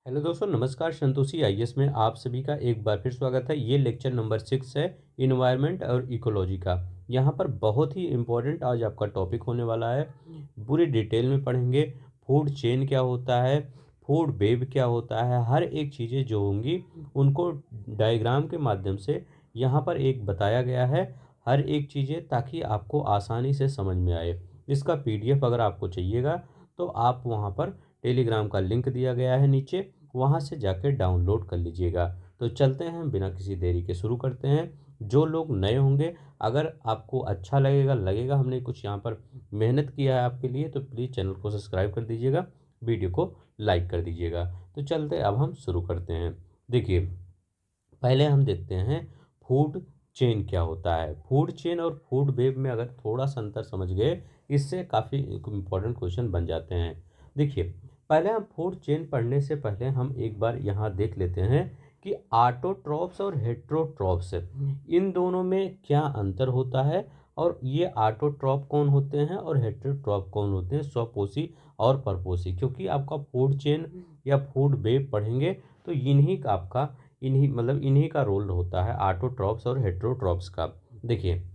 Hello दोस्तों, नमस्कार। Santoshi IAS में आप सभी का एक बार फिर स्वागत है। ये लेक्चर नंबर 6 है, इन्वायरमेंट और इकोलॉजी का। यहाँ पर बहुत ही इम्पोर्टेंट आज आपका टॉपिक होने वाला है। पूरी डिटेल में पढ़ेंगे। फूड चेन क्या होता है, फूड वेब क्या होता है, हर एक चीज़ें जो होंगी उनको डायग्राम के माध्यम से यहाँ पर एक बताया गया है। हर एक चीज़ें ताकि आपको आसानी से समझ में आए। इसका पीडीएफ अगर आपको चाहिएगा तो आप वहाँ पर टेलीग्राम का लिंक दिया गया है नीचे, वहाँ से जाकर डाउनलोड कर लीजिएगा। तो चलते हैं, बिना किसी देरी के शुरू करते हैं। जो लोग नए होंगे, अगर आपको अच्छा लगेगा हमने कुछ यहाँ पर मेहनत किया है आपके लिए, तो प्लीज़ चैनल को सब्सक्राइब कर दीजिएगा, वीडियो को लाइक कर दीजिएगा। तो चलते अब हम शुरू करते हैं। देखिए, पहले हम देखते हैं फूड चेन क्या होता है। फूड चेन और फूड वेब में अगर थोड़ा सा अंतर समझ गए, इससे काफ़ी इम्पोर्टेंट क्वेश्चन बन जाते हैं। देखिए, पहले हम फूड चेन पढ़ने से पहले हम एक बार यहाँ देख लेते हैं कि ऑटोट्रॉफ्स और हेट्रोट्रॉफ्स इन दोनों में क्या अंतर होता है, और ये ऑटोट्रॉफ कौन होते हैं और हेट्रोट्रॉफ कौन होते हैं, स्वपोषी और परपोषी। क्योंकि आपका फूड चेन या फूड वेब पढ़ेंगे तो इन्हीं का रोल होता है, ऑटोट्रॉफ्स और हेट्रोट्रॉफ्स का। देखिए,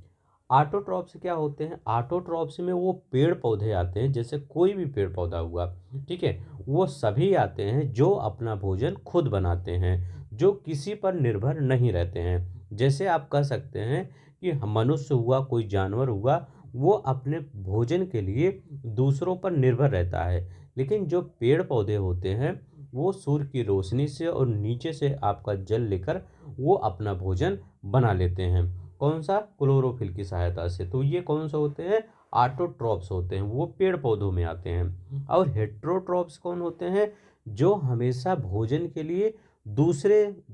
ऑटोट्रॉफ्स क्या होते हैं। ऑटोट्रॉफ्स में वो पेड़ पौधे आते हैं, जैसे कोई भी पेड़ पौधा हुआ, ठीक है, वो सभी आते हैं जो अपना भोजन खुद बनाते हैं, जो किसी पर निर्भर नहीं रहते हैं। जैसे आप कह सकते हैं कि मनुष्य हुआ, कोई जानवर हुआ, वो अपने भोजन के लिए दूसरों पर निर्भर रहता है। लेकिन जो पेड़ पौधे होते हैं, वो सूर्य की रोशनी से और नीचे से आपका जल लेकर वो अपना भोजन बना लेते हैं। कौन सा? क्लोरोफिल की सहायता से। तो ये कौन से होते हैं? ऑटोट्रॉफ्स होते हैं, वो पेड़ पौधों में आते हैं। और हेट्रोट्रॉफ्स कौन होते हैं? जो हमेशा भोजन के लिए दूसरे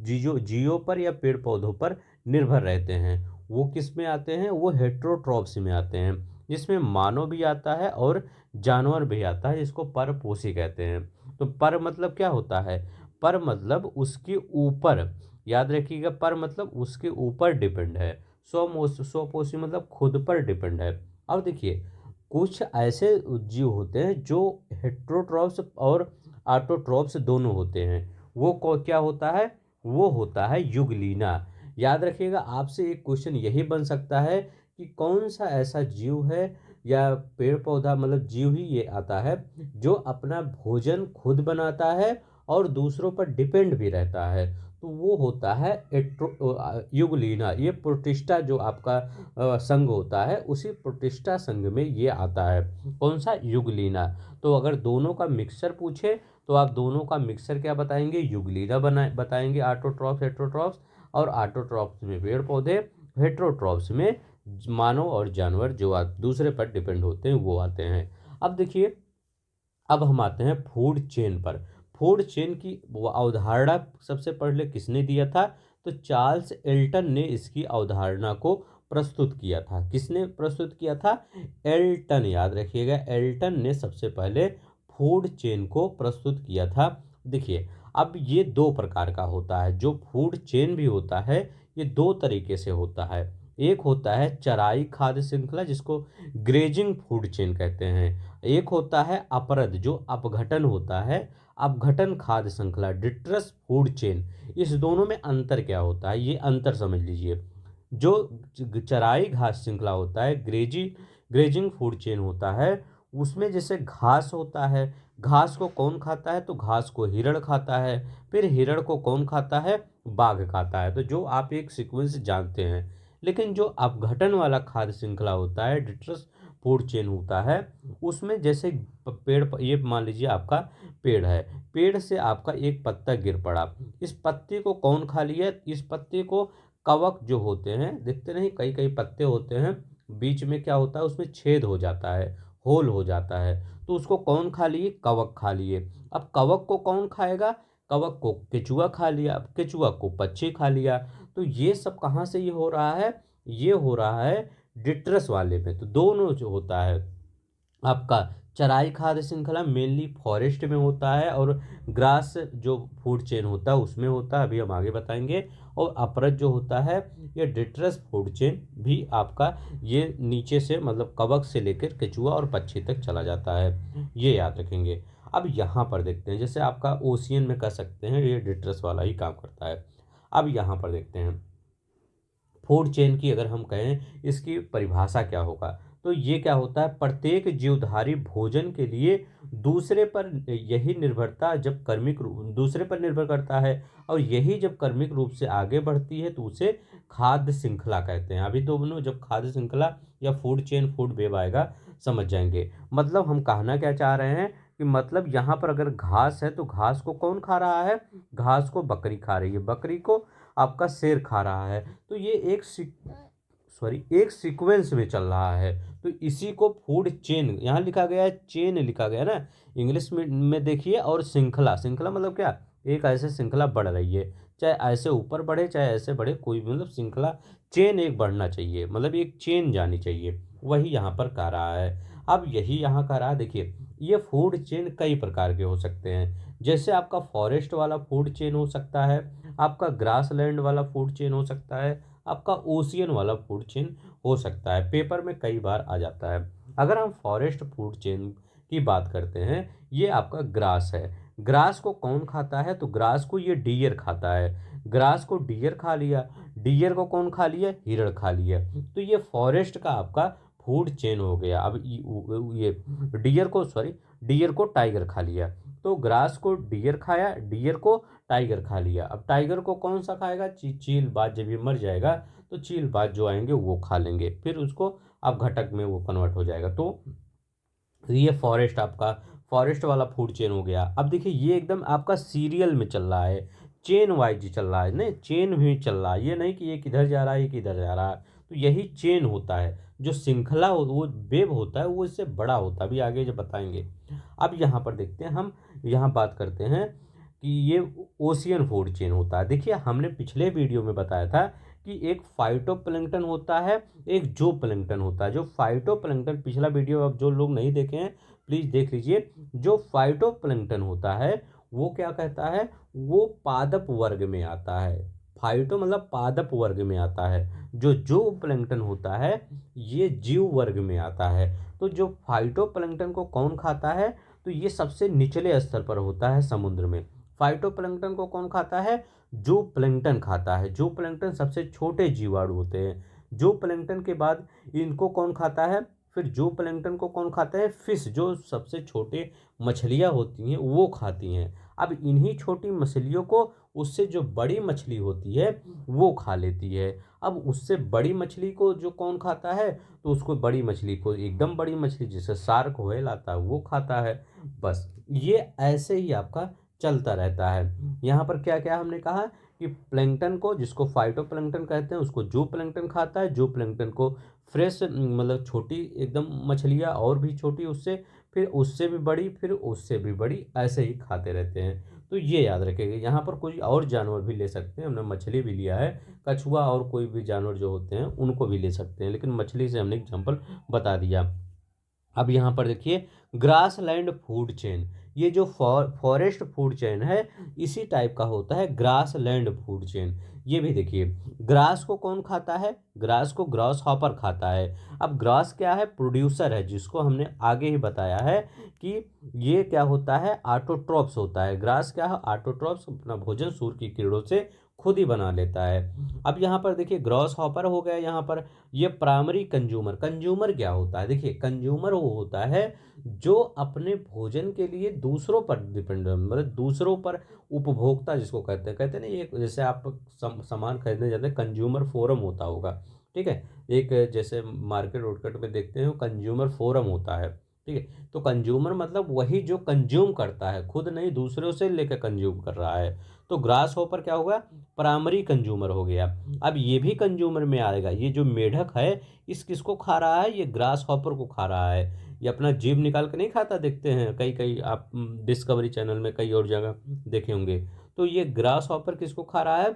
जीवों पर या पेड़ पौधों पर निर्भर रहते हैं। वो किस में आते हैं? वो हेट्रोट्रॉफ्स में आते हैं, जिसमें मानव भी आता है और जानवर भी आता है, जिसको परपोषी कहते हैं। तो पर मतलब क्या होता है? पर मतलब उसके ऊपर, याद रखिएगा, पर मतलब उसके ऊपर डिपेंड है। स्वपोषी मतलब खुद पर डिपेंड है। अब देखिए, कुछ ऐसे जीव होते हैं जो हेट्रोट्रॉफ्स और ऑटोट्रॉफ्स दोनों होते हैं। क्या होता है? वो होता है युगलीना। याद रखिएगा, आपसे एक क्वेश्चन यही बन सकता है कि कौन सा ऐसा जीव है या पेड़ पौधा, मतलब जीव ही ये आता है जो अपना भोजन खुद बनाता है और दूसरों पर डिपेंड भी रहता है। तो वो होता है युगलीना। ये प्रोटिस्टा जो आपका संघ होता है, उसी प्रोटिस्टा संघ में ये आता है। कौन सा? युगलीना। तो अगर दोनों का मिक्सचर पूछे तो आप दोनों का मिक्सचर क्या बताएंगे? युगलीना बताएंगे। Autotrophs heterotrophs. और ऑटोट्रॉफ्स में पेड़ पौधे, हेट्रोट्रॉफ्स में मानव और जानवर जो दूसरे पर डिपेंड होते हैं, वो आते हैं। अब देखिए, अब हम आते हैं फूड चेन पर। फूड चेन की अवधारणा सबसे पहले किसने दिया था? तो चार्ल्स एल्टन ने इसकी अवधारणा को प्रस्तुत किया था। किसने प्रस्तुत किया था? एल्टन। याद रखिएगा, एल्टन ने सबसे पहले फूड चेन को प्रस्तुत किया था। देखिए, अब ये दो प्रकार का होता है। जो फूड चेन भी होता है, ये दो तरीके से होता है। एक होता है चराई खाद्य श्रृंखला, जिसको ग्रेजिंग फूड चेन कहते हैं। एक होता है अपरद, जो अपघटन होता है, अपघटन खाद्य श्रृंखला, डिट्रस फूड चेन। इस दोनों में अंतर क्या होता है, ये अंतर समझ लीजिए। जो चराई घास श्रृंखला होता है, ग्रेजिंग फूड चेन होता है, उसमें जैसे घास होता है, घास को कौन खाता है? तो घास को हिरण खाता है। फिर हिरण को कौन खाता है? बाघ खाता है। तो जो आप एक सीक्वेंस जानते हैं। लेकिन जो अपघटन वाला खाद्य श्रृंखला होता है, डिट्रस फूड चेन होता है, उसमें जैसे ये मान लीजिए आपका पेड़ है, पेड़ से आपका एक पत्ता गिर पड़ा, इस पत्ते को कौन खा लिया? इस पत्ते को कवक जो होते हैं, देखते नहीं कई कई पत्ते होते हैं, बीच में क्या होता है? उसमें छेद हो जाता है, होल हो जाता है, तो उसको कौन खा लिए? कवक खा लिए। अब कवक को कौन खाएगा? कवक को केचुआ खा लिया, अब केचुआ को पक्षी खा लिया। तो ये सब कहाँ से ये हो रहा है? ये हो रहा है डिट्रस वाले में। तो दोनों जो होता है आपका, चराई खाद्य श्रृंखला मेनली फॉरेस्ट में होता है, और ग्रास जो फूड चेन होता है उसमें होता है, अभी हम आगे बताएंगे। और अपरज जो होता है, ये डिट्रस फूड चेन भी आपका, ये नीचे से मतलब कवक से लेकर केचुआ और पक्षी तक चला जाता है, ये याद रखेंगे। अब यहाँ पर देखते हैं, जैसे आपका ओशियन में कह सकते हैं ये डिट्रस वाला ही काम करता है। अब यहाँ पर देखते हैं फूड चेन की अगर हम कहें इसकी परिभाषा क्या होगा, तो ये क्या होता है, प्रत्येक जीवधारी भोजन के लिए दूसरे पर यही निर्भरता जब कर्मिक रूप दूसरे पर निर्भर करता है, और यही जब कर्मिक रूप से आगे बढ़ती है तो उसे खाद्य श्रृंखला कहते हैं। अभी तो बोलो जब खाद्य श्रृंखला या फूड चेन फूड वेब आएगा समझ जाएंगे। मतलब हम कहना क्या चाह रहे हैं कि मतलब यहाँ पर अगर घास है तो घास को कौन खा रहा है, घास को बकरी खा रही है, बकरी को आपका शेर खा रहा है। तो ये एक सीक्वेंस में चल रहा है। तो इसी को फूड चेन यहाँ लिखा गया है, चेन लिखा गया है ना इंग्लिश में देखिए। और श्रृंखला, श्रृंखला मतलब क्या, एक ऐसे श्रृंखला बढ़ रही है, चाहे ऐसे ऊपर बढ़े चाहे ऐसे बढ़े, कोई भी मतलब श्रृंखला चेन एक बढ़ना चाहिए, मतलब एक चेन जानी चाहिए, वही यहाँ पर कह रहा है। अब यही यहाँ कह रहा है, देखिए ये फूड चेन कई प्रकार के हो सकते हैं। जैसे आपका फॉरेस्ट वाला फूड चेन हो सकता है, आपका ग्रास लैंड वाला फूड चेन हो सकता है, आपका ओशियन वाला फूड चेन हो सकता है। पेपर में कई बार आ जाता है। अगर हम फॉरेस्ट फूड चेन की बात करते हैं, ये आपका ग्रास है। ग्रास को कौन खाता है, तो ग्रास को ये डियर खाता है। ग्रास को डियर खा लिया, डियर को कौन खा लिया, हिरण खा लिया। तो ये फॉरेस्ट का आपका फूड चेन हो गया। अब ये डियर को टाइगर खा लिया, तो ग्रास को डियर खाया, डियर को टाइगर खा लिया। अब टाइगर को कौन सा खाएगा, चील बाज, जब ये मर जाएगा तो चील बाज जो आएंगे वो खा लेंगे, फिर उसको अब घटक में वो कन्वर्ट हो जाएगा। तो ये फॉरेस्ट आपका फॉरेस्ट वाला फूड चेन हो गया। अब देखिए ये एकदम आपका सीरियल में चल रहा है, चेन वाइज चल रहा है, नहीं चेन भी चल रहा है, ये नहीं कि ये किधर जा रहा है ये किधर जा रहा है। तो यही चेन होता है, जो श्रृंखला वो वेब होता है वो इससे बड़ा होता है, अभी आगे जो बताएंगे। अब यहाँ पर देखते हैं, हम यहाँ बात करते हैं कि ये ओशियन फूड चेन होता है। देखिए हमने पिछले वीडियो में बताया था कि एक फाइटोप्लैंक्टन होता है, एक जो प्लैंक्टन होता है। जो फाइटोप्लैंक्टन, पिछला वीडियो अब जो लोग नहीं देखे हैं प्लीज़ देख लीजिए। जो फाइटोप्लैंक्टन होता है वो क्या कहता है, वो पादप वर्ग में आता है। फाइटो मतलब पादप वर्ग में आता है। जो प्लैंक्टन होता है ये जीव वर्ग में आता है। तो जो फाइटोप्लैंक्टन को कौन खाता है, तो ये सबसे निचले स्तर पर होता है समुद्र में। फाइटोप्लैंक्टन को कौन खाता है, जो प्लैंक्टन खाता है। जो प्लैंक्टन सबसे छोटे जीवाणु होते हैं। जो प्लैंक्टन के बाद इनको कौन खाता है, फिर जो प्लैंक्टन को कौन खाता है, फिश, जो सबसे छोटे मछलियाँ होती हैं वो खाती हैं। अब इन्हीं छोटी मछलियों को उससे जो बड़ी मछली होती है वो खा लेती है। अब उससे बड़ी मछली को जो कौन खाता है, तो उसको बड़ी मछली को, एकदम बड़ी मछली जैसे शार्क व्हेल आता है वो खाता है। बस ये ऐसे ही आपका चलता रहता है। यहाँ पर क्या क्या हमने कहा कि प्लैंक्टन को, जिसको फाइटोप्लैंक्टन कहते हैं, उसको जो प्लैंक्टन खाता है। जो प्लैंक्टन को फ्रेश मतलब छोटी एकदम मछलियाँ और भी छोटी उससे, फिर उससे भी बड़ी, फिर उससे भी बड़ी, ऐसे ही खाते रहते हैं। तो ये याद रखेंगे। यहाँ पर कोई और जानवर भी ले सकते हैं, हमने मछली भी लिया है, कछुआ और कोई भी जानवर जो होते हैं उनको भी ले सकते हैं, लेकिन मछली से हमने एग्जाम्पल बता दिया। अब यहाँ पर देखिए ग्रास लैंड फूड चेन, ये जो फॉरेस्ट फूड चेन है इसी टाइप का होता है ग्रास लैंड फूड चेन। ये भी देखिए ग्रास को कौन खाता है, ग्रास को ग्रास हॉपर खाता है। अब ग्रास क्या है, प्रोड्यूसर है, जिसको हमने आगे ही बताया है कि ये क्या होता है, ऑटोट्रॉप्स होता है। ग्रास क्या है, ऑटोट्रॉप्स, अपना भोजन सूर्य की किरणों से खुद ही बना लेता है। अब यहाँ पर देखिए ग्रॉस हॉपर हो गया। यहाँ पर ये प्राइमरी कंज्यूमर, कंज्यूमर क्या होता है, देखिए कंज्यूमर वो होता है जो अपने भोजन के लिए दूसरों पर डिपेंड, मतलब दूसरों पर, उपभोक्ता जिसको कहते हैं ना, ये जैसे आप सामान खरीदने जाते हैं कंज्यूमर फोरम होता होगा, ठीक है। एक जैसे मार्केट वोटकेट में देखते हैं कंज्यूमर फोरम होता है, ठीक है। तो कंज्यूमर मतलब वही जो कंज्यूम करता है, खुद नहीं दूसरों से लेकर कंज्यूम कर रहा है। तो ग्रास हॉपर क्या होगा, प्राइमरी कंज्यूमर हो गया। अब ये भी कंज्यूमर में आएगा। ये जो मेढक है इस किसको खा रहा है, ये ग्रास हॉपर को खा रहा है। ये अपना जीभ निकाल के नहीं खाता, देखते हैं कई कई आप डिस्कवरी चैनल में कई और जगह देखे होंगे। तो ये ग्रास हॉपर किसको खा रहा है,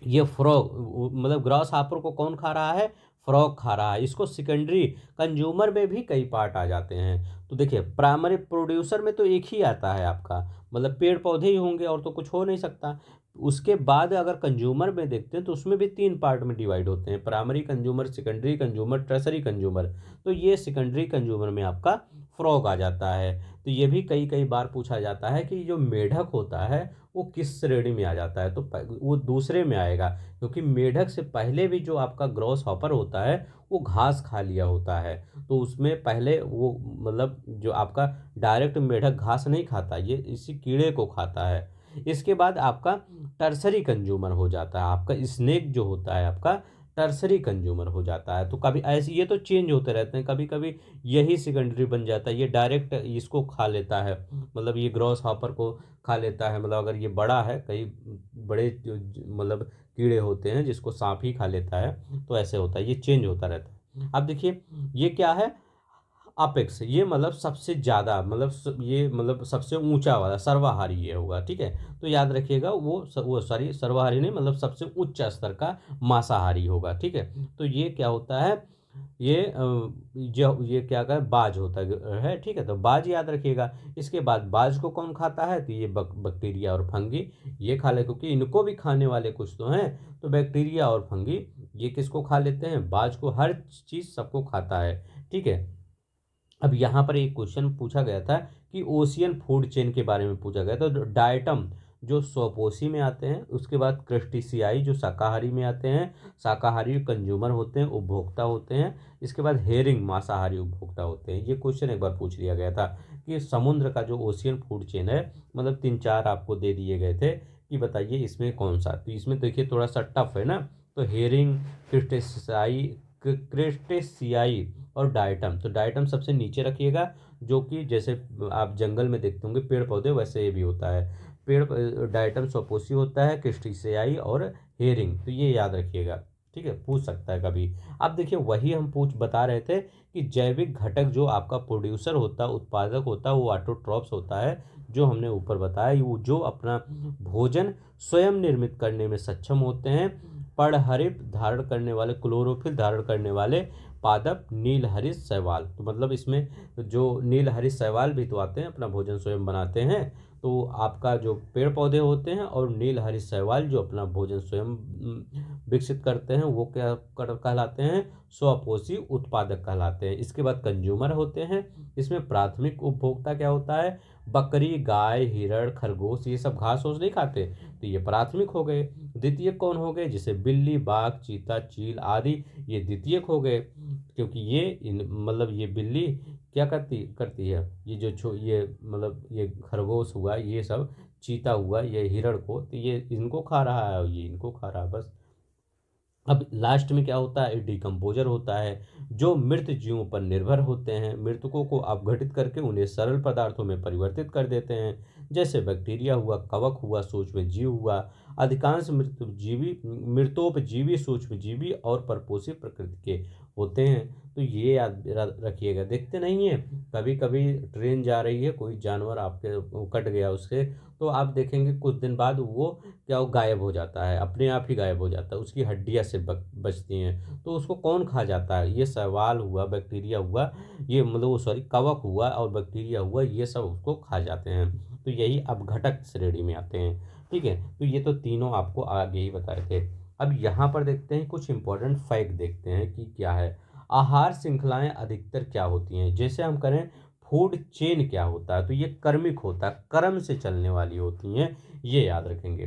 ये फ्रॉग, मतलब ग्रास हॉपर को कौन खा रहा है, फ्रॉग खा रहा है। इसको सेकेंडरी कंज्यूमर में भी कई पार्ट आ जाते हैं। तो देखिए प्राइमरी प्रोड्यूसर में तो एक ही आता है आपका, मतलब पेड़ पौधे ही होंगे और तो कुछ हो नहीं सकता। उसके बाद अगर कंज्यूमर में देखते हैं तो उसमें भी 3 पार्ट में डिवाइड होते हैं, primary consumer, secondary consumer, tertiary consumer. तो ये सेकेंडरी कंज्यूमर में आपका फ्रॉग आ जाता है। तो ये भी कई कई बार पूछा जाता है कि जो मेढक होता है वो किस श्रेणी में आ जाता है, तो वो दूसरे में आएगा, क्योंकि मेढक से पहले भी जो आपका ग्रॉस हॉपर होता है वो घास खा लिया होता है। तो उसमें पहले वो मतलब जो आपका डायरेक्ट मेढक घास नहीं खाता, ये इसी कीड़े को खाता है। इसके बाद आपका टर्सरी कंज्यूमर हो जाता है, आपका स्नेक जो होता है आपका टर्सरी कंज्यूमर हो जाता है। तो कभी ऐसे ये तो चेंज होते रहते हैं, कभी कभी यही सेकेंडरी बन जाता है, ये डायरेक्ट इसको खा लेता है, मतलब ये ग्रॉस हॉपर को खा लेता है। मतलब अगर ये बड़ा है, कई बड़े मतलब कीड़े होते हैं जिसको सांप ही खा लेता है, तो ऐसे होता है, ये चेंज होता रहता है। अब देखिए ये क्या है, अपेक्स, ये मतलब सबसे ज़्यादा मतलब ये मतलब सबसे ऊंचा वाला सर्वाहारी ये होगा, ठीक है। तो याद रखिएगा वो सॉरी सर्वाहारी नहीं, मतलब सबसे उच्च स्तर का मांसाहारी होगा, ठीक है। तो ये क्या होता है, ये जो ये क्या का बाज होता है, ठीक है। तो बाज याद रखिएगा। इसके बाद बाज को कौन खाता है, तो ये बैक्टीरिया और फंगी ये खा ले, क्योंकि इनको भी खाने वाले कुछ तो हैं। तो बैक्टीरिया और फंगी ये किसको खा लेते हैं, बाज को, हर चीज़ सबको खाता है, ठीक है। अब यहाँ पर एक क्वेश्चन पूछा गया था कि ओशियन फूड चेन के बारे में पूछा गया था। तो डायटम जो स्वपोषी में आते हैं, उसके बाद क्रस्टेशियाई जो शाकाहारी में आते हैं, शाकाहारी कंज्यूमर होते हैं, उपभोक्ता होते हैं। इसके बाद हेरिंग मांसाहारी उपभोक्ता होते हैं। ये क्वेश्चन एक बार पूछ लिया गया था कि समुद्र का जो ओशियन फूड चेन है, मतलब 3-4 आपको दे दिए गए थे कि बताइए इसमें कौन सा। तो इसमें देखिए थोड़ा सा टफ है ना। तो हेरिंग, क्रिस्टेशियाई और डायटम। तो डायटम सबसे नीचे रखिएगा, जो कि जैसे आप जंगल में देखते होंगे पेड़ पौधे, वैसे ये भी होता है। पेड़ डायटम स्वपोषी होता है, क्रिस्टेशियाई और हेरिंग, तो ये याद रखिएगा, ठीक है, पूछ सकता है कभी। अब देखिए वही हम पूछ बता रहे थे कि जैविक घटक जो आपका प्रोड्यूसर होता है, उत्पादक होता है, वो ऑटोट्रॉप्स होता है, जो हमने ऊपर बताया, वो जो अपना भोजन स्वयं निर्मित करने में सक्षम होते हैं। पर्णहरित धारण करने वाले, क्लोरोफिल धारण करने वाले पादप नीलहरित शैवाल। तो मतलब इसमें जो नीलहरित शैवाल भी तो आते हैं, अपना भोजन स्वयं बनाते हैं। तो आपका जो पेड़ पौधे होते हैं और नीलहरित शैवाल जो अपना भोजन स्वयं विकसित करते हैं, वो क्या कहलाते हैं, स्वपोषी उत्पादक कहलाते हैं। इसके बाद कंज्यूमर होते हैं। इसमें प्राथमिक उपभोक्ता क्या होता है, बकरी, गाय, हिरण, खरगोश, ये सब घास फूस नहीं खाते, तो ये प्राथमिक हो गए। द्वितीय कौन हो गए, जैसे बिल्ली, बाघ, चीता, चील आदि, ये द्वितीयक हो गए, क्योंकि ये मतलब ये बिल्ली क्या करती करती है, ये जो ये मतलब ये खरगोश हुआ, ये सब चीता हुआ, ये हिरण को, तो ये इनको खा रहा है और ये इनको खा रहा है, बस। अब लास्ट में क्या होता है, डिकम्पोजर होता है, जो मृत जीवों पर निर्भर होते हैं, मृतकों को अपघटित करके उन्हें सरल पदार्थों में परिवर्तित कर देते हैं, जैसे बैक्टीरिया हुआ, कवक हुआ, सूक्ष्म जीव हुआ। अधिकांश मृतोपजीवी सूक्ष्म जीवी और परपोषी प्रकृति के होते हैं। तो ये याद रखिएगा। देखते नहीं है, कभी कभी ट्रेन जा रही है, कोई जानवर आपके कट गया उससे, तो आप देखेंगे कुछ दिन बाद वो क्या, वो गायब हो जाता है, अपने आप ही गायब हो जाता है, उसकी हड्डियाँ से बचती हैं। तो उसको कौन खा जाता है, ये शैवाल हुआ, बैक्टीरिया हुआ, ये मतलब वो सॉरी कवक हुआ और बैक्टीरिया हुआ, ये सब उसको खा जाते हैं। तो यही अपघटक श्रेणी में आते हैं, ठीक है। तो ये तो तीनों आपको आगे ही बताए थे। अब यहाँ पर देखते हैं कुछ इंपॉर्टेंट फैक्ट, देखते हैं कि क्या है। आहार श्रृंखलाएं अधिकतर क्या होती हैं, जैसे हम करें फूड चेन क्या होता है, तो ये कर्मिक होता है, क्रम से चलने वाली होती हैं, ये याद रखेंगे।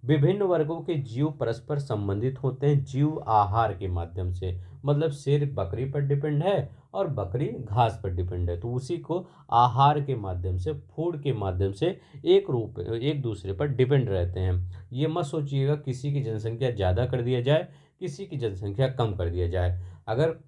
विभिन्न वर्गों के जीव परस्पर संबंधित होते हैं जीव आहार के माध्यम से, मतलब शेर बकरी पर डिपेंड है और बकरी घास पर डिपेंड है, तो उसी को आहार के माध्यम से, फूड के माध्यम से एक दूसरे पर डिपेंड रहते हैं। ये मत सोचिएगा किसी की जनसंख्या ज़्यादा कर दिया जाए, किसी की जनसंख्या कम कर दिया जाए। अगर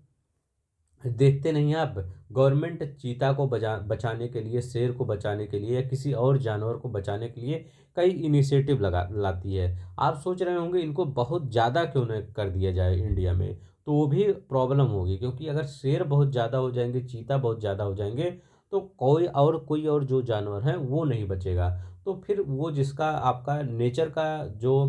देखते नहीं हैं आप, गवर्नमेंट चीता को बचाने के लिए, शेर को बचाने के लिए या किसी और जानवर को बचाने के लिए कई इनिशिएटिव लगा लाती है। आप सोच रहे होंगे इनको बहुत ज़्यादा क्यों न कर दिया जाए इंडिया में, तो वो भी प्रॉब्लम होगी, क्योंकि अगर शेर बहुत ज़्यादा हो जाएंगे, चीता बहुत ज़्यादा हो जाएंगे, तो कोई और जो जानवर है वो नहीं बचेगा। तो फिर वो जिसका आपका नेचर का जो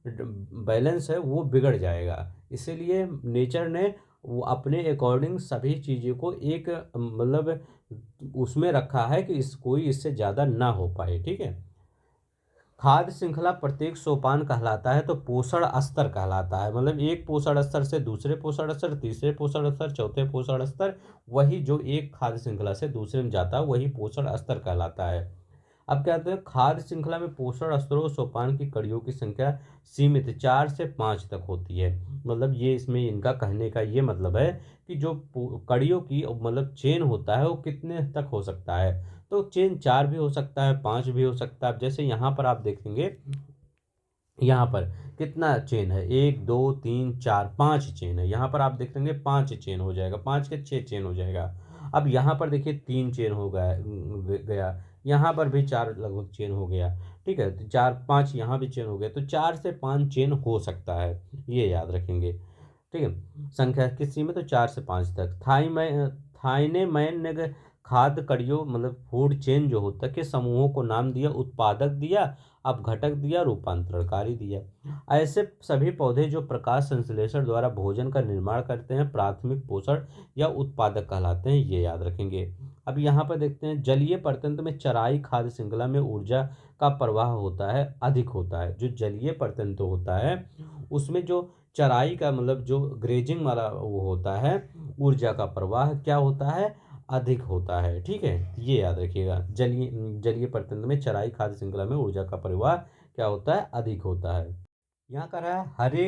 बैलेंस है वो बिगड़ जाएगा। इसीलिए नेचर ने वो अपने अकॉर्डिंग सभी चीज़ों को एक मतलब उसमें रखा है कि कोई इससे ज़्यादा ना हो पाए, ठीक है। खाद्य श्रृंखला प्रत्येक सोपान कहलाता है तो पोषण स्तर कहलाता है। मतलब एक पोषण स्तर से दूसरे पोषण स्तर, तीसरे पोषण स्तर, चौथे पोषण स्तर, वही जो एक खाद्य श्रृंखला से दूसरे में जाता है वही पोषण स्तर कहलाता है। अब क्या कहते हैं, खाद्य श्रृंखला में पोषण स्तरों सोपान की कड़ियों की संख्या सीमित 4 से 5 तक होती है। मतलब ये इसमें इनका कहने का ये मतलब है कि जो कड़ियों की मतलब चेन होता है वो कितने तक हो सकता है। तो चेन 4 भी हो सकता है, 5 भी हो सकता है। अब जैसे यहाँ पर आप देखेंगे, यहाँ पर कितना चेन है, 1 2 3 4 5 चेन है। यहाँ पर आप देख लेंगे 5 चेन हो जाएगा, 5 के 6 चेन हो जाएगा। अब यहाँ पर देखिए 3 चेन हो गया, यहाँ पर भी 4 लगभग चेन हो गया। ठीक है, तो 4 5 यहाँ भी चेन हो गया, तो 4 से 5 चेन हो सकता है, ये याद रखेंगे। ठीक है, संख्या की सीमित तो 4 से 5 तक। थाइनेमैन खाद्य कड़ियों मतलब फूड चेन जो होता है के समूहों को नाम दिया, उत्पादक दिया, अपघटक दिया, रूपांतरणकारी दिया। ऐसे सभी पौधे जो प्रकाश संश्लेषण द्वारा भोजन का निर्माण करते हैं प्राथमिक पोषण या उत्पादक कहलाते हैं, ये याद रखेंगे। अब यहाँ पर देखते हैं, जलीय परतंत्र में चराई खाद्य श्रृंखला में ऊर्जा का प्रवाह होता है अधिक होता है। जो जलीय परतंत्र होता है उसमें जो चराई का मतलब जो ग्रेजिंग वाला वो होता है, ऊर्जा का प्रवाह क्या होता है, अधिक होता है। ठीक है, ये याद रखिएगा, जलीय जलीय परतंत्र में चराई खाद्य श्रृंखला में ऊर्जा का प्रवाह क्या होता है, अधिक होता है। यहाँ कर रहा है हरे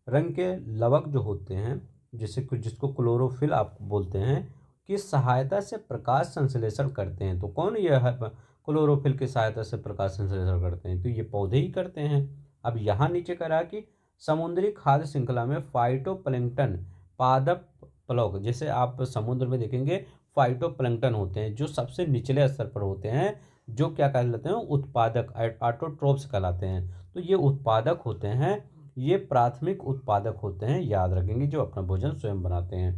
रंग के लवक जो होते हैं, जिसको क्लोरोफिल आप बोलते हैं, की सहायता से प्रकाश संश्लेषण करते हैं। तो कौन यह क्लोरोफिल की सहायता से प्रकाश संश्लेषण करते हैं, तो ये पौधे ही करते हैं। अब यहाँ नीचे करा कि समुद्री खाद्य श्रृंखला में फाइटोप्लैंक्टन पादप प्लॉग, जैसे आप समुद्र में देखेंगे फाइटोप्लैंक्टन होते हैं जो सबसे निचले स्तर पर होते हैं, जो क्या कहलाते हैं, उत्पादक ऑटोट्रोप्स कहलाते हैं। तो ये उत्पादक होते हैं, ये प्राथमिक उत्पादक होते हैं, याद रखेंगे, जो अपना भोजन स्वयं बनाते हैं।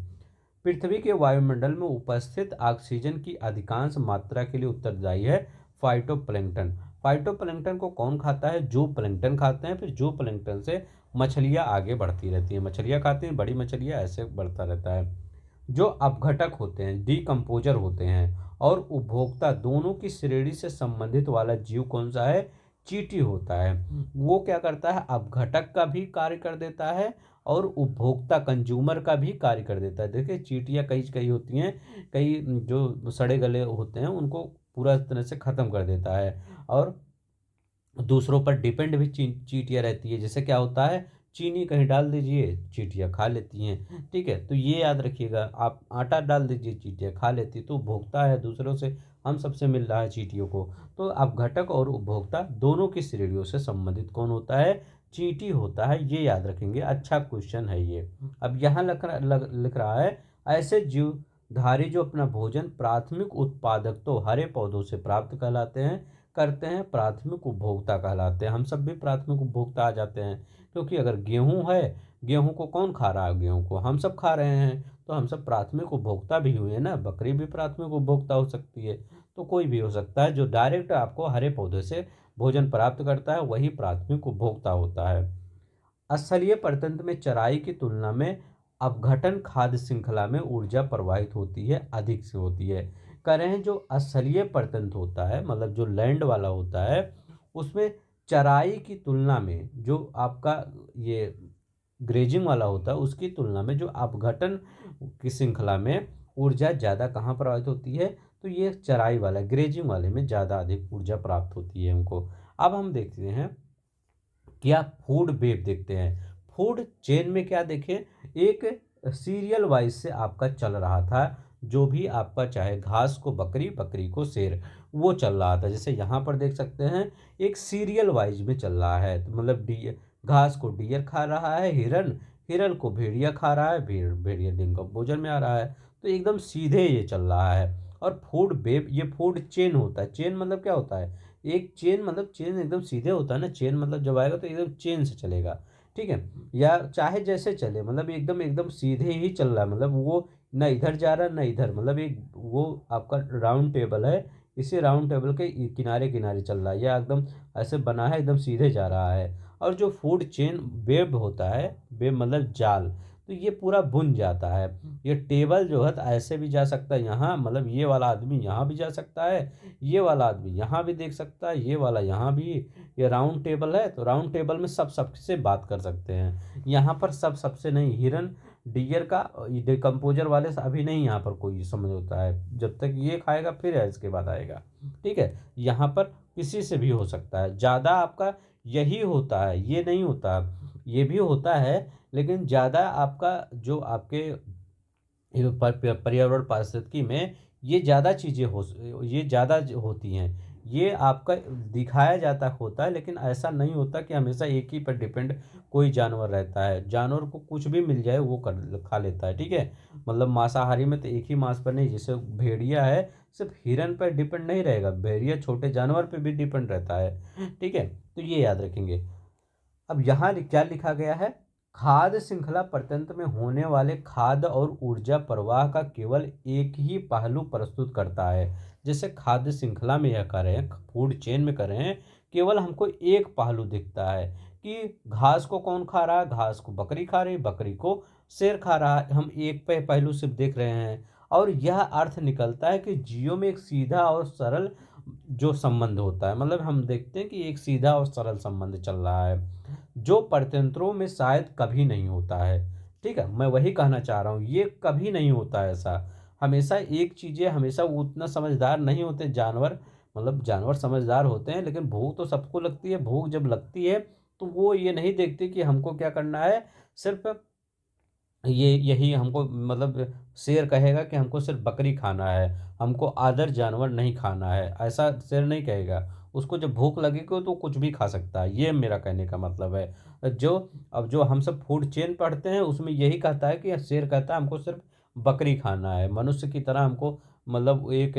पृथ्वी के वायुमंडल में उपस्थित ऑक्सीजन की अधिकांश मात्रा के लिए उत्तरदायी है फाइटोप्लैंक्टन। फाइटोप्लैंक्टन को कौन खाता है, जू प्लैंक्टन खाते हैं। फिर जू प्लैंक्टन से मछलियाँ आगे बढ़ती रहती हैं, मछलियाँ खाती हैं, बड़ी मछलियाँ, ऐसे बढ़ता रहता है। जो अपघटक होते हैं, डिकम्पोजर होते हैं, और उपभोक्ता दोनों की श्रेणी से संबंधित वाला जीव कौन सा है, चींटी होता है। वो क्या करता है, अपघटक का भी कार्य कर देता है और उपभोक्ता कंज्यूमर का भी कार्य कर देता है। देखिए चींटियाँ कई कई होती हैं, कई जो सड़े गले होते हैं उनको पूरा तरह से ख़त्म कर देता है, और दूसरों पर डिपेंड भी चींटियाँ रहती है। जैसे क्या होता है, चीनी कहीं डाल दीजिए चींटियाँ खा लेती हैं। ठीक है, तो ये याद रखिएगा, आप आटा डाल दीजिए चींटियाँ खा लेती, तो उपभोक्ता है दूसरों से, हम सबसे मिल रहा है चींटियों को। तो अपघटक और उपभोक्ता दोनों की श्रेणियों से संबंधित कौन होता है, चींटी होता है, ये याद रखेंगे। अच्छा क्वेश्चन है ये। अब यहाँ लिख रहा है, ऐसे जीवधारी जो अपना भोजन प्राथमिक उत्पादक तो हरे पौधों से प्राप्त कहलाते हैं करते हैं, प्राथमिक उपभोक्ता कहलाते हैं। हम सब भी प्राथमिक उपभोक्ता आ जाते हैं, क्योंकि अगर गेहूं है, गेहूं को कौन खा रहा है, गेहूं को हम सब खा रहे हैं, तो हम सब प्राथमिक उपभोक्ता भी हुए ना। बकरी भी प्राथमिक उपभोक्ता हो सकती है, तो कोई भी हो सकता है। जो डायरेक्ट आपको हरे पौधे से भोजन प्राप्त करता है वही प्राथमिक उपभोक्ता होता है। स्थलीय परतंत्र में चराई की तुलना में अपघटन खाद्य श्रृंखला में ऊर्जा प्रवाहित होती है, अधिक से होती है। कह रहे हैं जो स्थलीय परतंत्र होता है, मतलब जो लैंड वाला होता है, उसमें चराई की तुलना में जो आपका ये ग्रेजिंग वाला होता है उसकी तुलना में जो अपघटन की श्रृंखला में ऊर्जा ज़्यादा कहाँ प्रभावित होती है, तो ये चराई वाला ग्रेजिंग वाले में ज़्यादा अधिक ऊर्जा प्राप्त होती है हमको। अब हम देखते हैं क्या फूड वेब देखते हैं। फूड चेन में क्या देखें, एक सीरियल वाइज से आपका चल रहा था, जो भी आपका चाहे घास को बकरी, बकरी को शेर, वो चल रहा था। जैसे यहाँ पर देख सकते हैं एक सीरियल वाइज में चल रहा है, तो मतलब घास को डियर खा रहा है, हिरन, हिरन को भेड़िया खा रहा है, भेड़िया डिकम्पोजर में आ रहा है। तो एकदम सीधे ये चल रहा है। और फूड वेब ये फूड चेन होता है। चेन मतलब क्या होता है, एक चेन मतलब चेन एकदम सीधे होता है ना, चेन मतलब जब आएगा तो एकदम चेन से चलेगा। ठीक है, या चाहे जैसे चले, मतलब एकदम एकदम सीधे ही चल रहा है, मतलब वो ना इधर जा रहा है ना इधर, मतलब एक वो आपका राउंड टेबल है, इसी राउंड टेबल के किनारे किनारे चल रहा है, या एकदम ऐसे बना है एकदम सीधे जा रहा है। और जो फूड चेन वेब होता है, वेब मतलब जाल, तो ये पूरा बुन जाता है। ये टेबल जो है तो ऐसे भी जा सकता है यहाँ, मतलब ये वाला आदमी यहाँ भी जा सकता है, ये वाला आदमी यहाँ भी देख सकता है, ये वाला यहाँ भी। ये राउंड टेबल है तो राउंड टेबल में सब सबसे बात कर सकते हैं। यहाँ पर सब सबसे नहीं, हिरन डियर का डिकम्पोजर वाले से अभी नहीं यहाँ पर कोई समझ होता है, जब तक ये खाएगा फिर है इसके बाद आएगा। ठीक है, यहाँ पर किसी से भी हो सकता है, ज़्यादा आपका यही होता है, ये नहीं होता, ये भी होता है, लेकिन ज़्यादा आपका जो आपके पर्यावरण पारिस्थितिकी में ये ज़्यादा चीज़ें ये ज़्यादा होती हैं। ये आपका दिखाया जाता होता है, लेकिन ऐसा नहीं होता कि हमेशा एक ही पर डिपेंड कोई जानवर रहता है। जानवर को कुछ भी मिल जाए वो कर खा लेता है। ठीक है, मतलब मांसाहारी में तो एक ही मांस पर नहीं, जैसे भेड़िया है सिर्फ हिरन पर डिपेंड नहीं रहेगा, भेड़िया छोटे जानवर पर भी डिपेंड रहता है। ठीक है, तो ये याद रखेंगे। अब यहाँ क्या लिखा गया है, खाद्य श्रृंखला प्रतंत्र में होने वाले खाद्य और ऊर्जा प्रवाह का केवल एक ही पहलू प्रस्तुत करता है। जैसे खाद्य श्रृंखला में यह करें, फूड चेन में करें, केवल हमको एक पहलू दिखता है कि घास को कौन खा रहा है, घास को बकरी खा रही, बकरी को शेर खा रहा है, हम एक पहलू सिर्फ देख रहे हैं। और यह अर्थ निकलता है कि जीव में एक सीधा और सरल जो संबंध होता है, मतलब हम देखते हैं कि एक सीधा और सरल संबंध चल रहा है, जो परतंत्रों में शायद कभी नहीं होता है। ठीक है, मैं वही कहना चाह रहा हूँ, ये कभी नहीं होता है ऐसा। हमेशा एक चीज़ें, हमेशा वो उतना समझदार नहीं होते जानवर, मतलब जानवर समझदार होते हैं, लेकिन भूख तो सबको लगती है। भूख जब लगती है तो वो ये नहीं देखते कि हमको क्या करना है, सिर्फ ये यही हमको, मतलब शेर कहेगा कि हमको सिर्फ बकरी खाना है, हमको अदर जानवर नहीं खाना है, ऐसा शेर नहीं कहेगा। उसको जब भूख लगेगी तो कुछ भी खा सकता है, ये मेरा कहने का मतलब है। अब जो हम सब फूड चेन पढ़ते हैं उसमें यही कहता है कि शेर कहता है हमको सिर्फ बकरी खाना है, मनुष्य की तरह हमको मतलब एक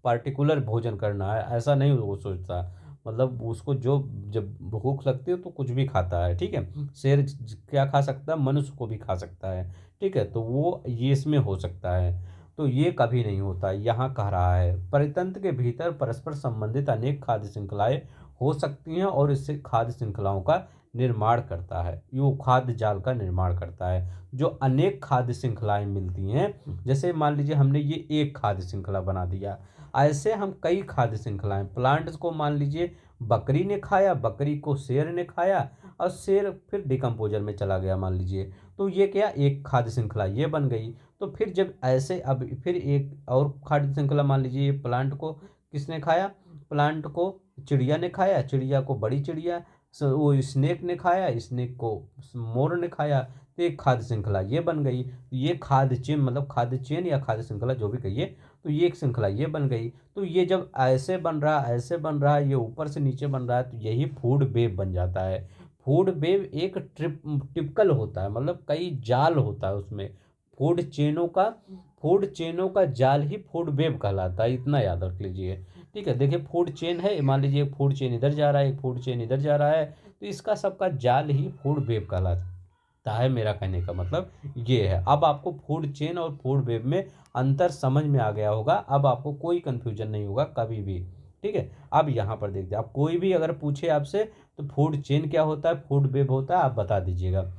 पार्टिकुलर भोजन करना है, ऐसा नहीं वो सोचता। मतलब उसको जो जब भूख लगती है तो कुछ भी खाता है। ठीक है, शेर क्या खा सकता है, मनुष्य को भी खा सकता है। ठीक है, तो वो ये इसमें हो सकता है, तो ये कभी नहीं होता। यहाँ कह रहा है परितंत्र के भीतर परस्पर संबंधित अनेक खाद्य श्रृंखलाएं हो सकती हैं और इससे खाद्य श्रृंखलाओं का निर्माण करता है, ये खाद्य जाल का निर्माण करता है। जो अनेक खाद्य श्रृंखलाएं मिलती हैं, जैसे मान लीजिए हमने ये एक खाद्य श्रृंखला बना दिया, ऐसे हम कई खाद्य श्रृंखलाएं, प्लांट्स को मान लीजिए बकरी ने खाया, बकरी को शेर ने खाया, और शेर फिर डिकम्पोजर में चला गया मान लीजिए, तो ये क्या, एक खाद्य श्रृंखला ये बन गई। तो फिर जब ऐसे, अब फिर एक और खाद्य श्रृंखला मान लीजिए, प्लांट को किसने खाया, प्लांट को चिड़िया ने खाया, चिड़िया को बड़ी चिड़िया, वो स्नेक ने खाया, स्नेक को मोर ने खाया, तो एक खाद्य श्रृंखला ये बन गई। ये खाद्य चेन, मतलब खाद्य चेन या खाद्य श्रृंखला जो भी कहिए, तो ये एक श्रृंखला ये बन गई। तो ये जब ऐसे बन रहा है, ऐसे बन रहा है, ये ऊपर से नीचे बन रहा है, तो यही फूड वेब बन जाता है। फूड वेब एक टिपिकल होता है, मतलब कई जाल होता है उसमें, फूड चेनों का, फूड चेनों का जाल ही फूड वेब कहलाता है, इतना याद रख लीजिए। ठीक है, देखिए फूड चेन है, मान लीजिए एक फूड चेन इधर जा रहा है, एक फूड चेन इधर जा रहा है, तो इसका सबका जाल ही फूड वेब कहलाता है। मेरा कहने का मतलब ये है। अब आपको फूड चेन और फूड वेब में अंतर समझ में आ गया होगा, अब आपको कोई कंफ्यूजन नहीं होगा कभी भी। ठीक है, अब यहाँ पर देखते हैं, आप कोई भी अगर पूछे आपसे तो फूड चेन क्या होता है, फूड वेब होता है, आप बता दीजिएगा।